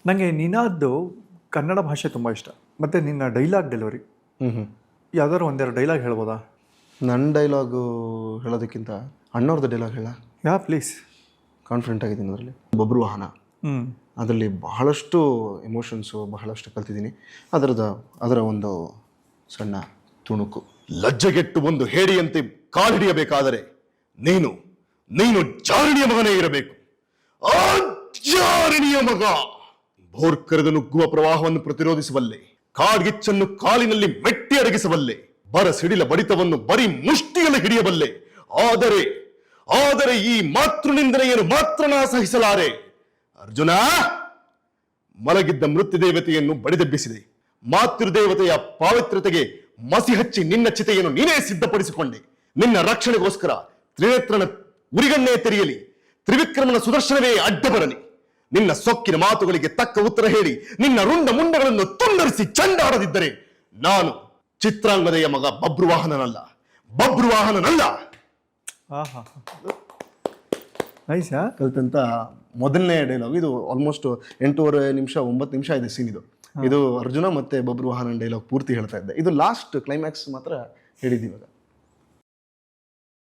ನನಗೆ ನಿನಾದ್ದು ಕನ್ನಡ ಭಾಷೆ ತುಂಬ ಇಷ್ಟ ಮತ್ತು ನಿನ್ನ ಡೈಲಾಗ್ ಡೆಲಿವರಿ. ಯಾವ್ದಾದ್ರು ಒಂದೆರಡು ಡೈಲಾಗ್ ಹೇಳ್ಬೋದಾ? ನನ್ನ ಡೈಲಾಗು ಹೇಳೋದಕ್ಕಿಂತ ಅಣ್ಣವ್ರದ್ದು ಡೈಲಾಗ್ ಹೇಳ. ಪ್ಲೀಸ್. ಕಾನ್ಫಿಡೆಂಟ್ ಆಗಿದ್ದೀನಿ ಅದರಲ್ಲಿ. ಬಬ್ರು ವಾಹನ ಅದರಲ್ಲಿ ಬಹಳಷ್ಟು ಎಮೋಷನ್ಸು ಬಹಳಷ್ಟು ಕಲ್ತಿದ್ದೀನಿ. ಅದರ ಒಂದು ಸಣ್ಣ ತುಣುಕು. ಲಜ್ಜೆಗೆಟ್ಟು ಒಂದು ಹೇಡಿಯಂತೆ ಕಾಲಿಡಿಯಬೇಕಾದರೆ ನೀನು ಜಾರಣಿಯ ಮಗನೇ ಇರಬೇಕು. ಆ ಜಾರಣಿಯ ಮಗ ಬೋರ್ಕರೆದು ನುಗ್ಗುವ ಪ್ರವಾಹವನ್ನು ಪ್ರತಿರೋಧಿಸಬಲ್ಲೆ, ಕಾಡ್ಗಿಚ್ಚನ್ನು ಕಾಲಿನಲ್ಲಿ ಮೆಟ್ಟಿ ಅಡಗಿಸಬಲ್ಲೆ, ಬರ ಸಿಡಿಲ ಬಡಿತವನ್ನು ಬರೀ ಮುಷ್ಟಿಯಲ್ಲಿ ಹಿಡಿಯಬಲ್ಲೆ. ಆದರೆ ಈ ಮಾತೃನಿಂದನೆಯನ್ನು ಮಾತ್ರ ನಾ ಸಹಿಸಲಾರೆ. ಅರ್ಜುನ, ಮಲಗಿದ್ದ ಮೃತ್ಯುದೇವತೆಯನ್ನು ಬಡಿದೆಬ್ಬಿಸಿದೆ. ಮಾತೃದೇವತೆಯ ಪಾವಿತ್ರ್ಯತೆಗೆ ಮಸಿ ಹಚ್ಚಿ ನಿನ್ನ ಚಿತೆಯನ್ನು ನೀನೇ ಸಿದ್ಧಪಡಿಸಿಕೊಂಡೆ. ನಿನ್ನ ರಕ್ಷಣೆಗೋಸ್ಕರ ತ್ರಿನೇತ್ರನ ಉರಿಗಣ್ಣೆ ತೆರೆಯಲಿ, ತ್ರಿವಿಕ್ರಮನ ಸುದರ್ಶನವೇ ಅಡ್ಡ ಬರಲಿ. ನಿನ್ನ ಸೊಕ್ಕಿನ ಮಾತುಗಳಿಗೆ ತಕ್ಕ ಉತ್ತರ ಹೇಳಿ ನಿನ್ನ ರುಂಡ ಮುಂಡಗಳನ್ನು ತುಂಡರಿಸಿ ಚಂಡಾಡದಿದ್ದರೆ ನಾನು ಚಿತ್ರಾಂಗದೆಯ ಮಗ ಬಬ್ರುವಾಹನನಲ್ಲ. ಕಲ್ತಂತ ಮೊದಲನೇ ಡೈಲಾಗ್ ಇದು. ಆಲ್ಮೋಸ್ಟ್ 8.5 ನಿಮಿಷ 9 ನಿಮಿಷ ಇದೆ ಸೀನ್ ಇದು. ಅರ್ಜುನ ಮತ್ತೆ ಬಬ್ರುವಾಹನನ್ ಡೈಲಾಗ್ ಪೂರ್ತಿ ಹೇಳ್ತಾ ಇದ್ದೆ. ಇದು ಲಾಸ್ಟ್ ಕ್ಲೈಮ್ಯಾಕ್ಸ್ ಮಾತ್ರ ಹೇಳಿದ್ದೀವಿ.